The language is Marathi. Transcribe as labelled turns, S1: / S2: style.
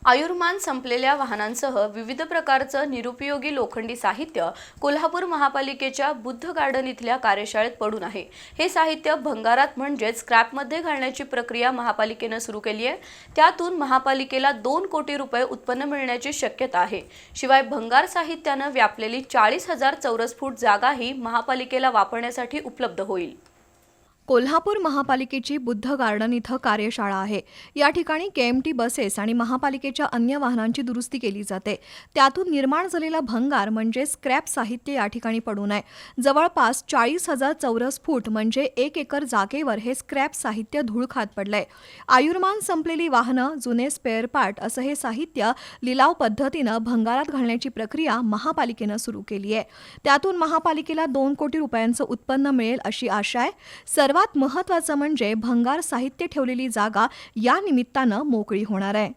S1: आयुर्मान संपलेल्या वाहनांसह विविध प्रकारचं निरुपयोगी लोखंडी साहित्य कोल्हापूर महापालिकेच्या बुद्ध गार्डन इथल्या कार्यशाळेत पडून आहे। हे साहित्य भंगारात म्हणजेच स्क्रॅपमध्ये घालण्याची प्रक्रिया महापालिकेने सुरू केली आहे। त्यातून महापालिकेला 2 कोटी रुपये उत्पन्न मिळण्याची शक्यता आहे। शिवाय भंगार साहित्याने व्यापलेली 40,000 चौरस फूट जागाही महापालिकेला वापरण्यासाठी उपलब्ध होईल।
S2: कोल्हापूर महापालिकेची बुद्ध गार्डन इथं कार्यशाळा आहे। या ठिकाणी केएमटी बसेस आणि महापालिकेच्या अन्य वाहनांची दुरुस्ती केली जाते। त्यातून निर्माण झालेला भंगार म्हणजे स्क्रॅप साहित्य या ठिकाणी पडून आहे। जवळपास 40,000 चौरस फूट म्हणजे 1 एकर जागेवर हे स्क्रॅप साहित्य धूळ खात पडलंय। आयुर्मान संपलेली वाहनं, जुने स्पेअर पार्ट असं हे साहित्य लिलाव पद्धतीनं भंगारात घालण्याची प्रक्रिया महापालिकेनं सुरू केली आहे। त्यातून महापालिकेला 2 कोटी रुपयांचं उत्पन्न मिळेल अशी आशा आहे। सर्वात महत्त्वाचं म्हणजे भंगार साहित्य ठेवलेली जागा या निमित्तानं मोकळी होणार आहे।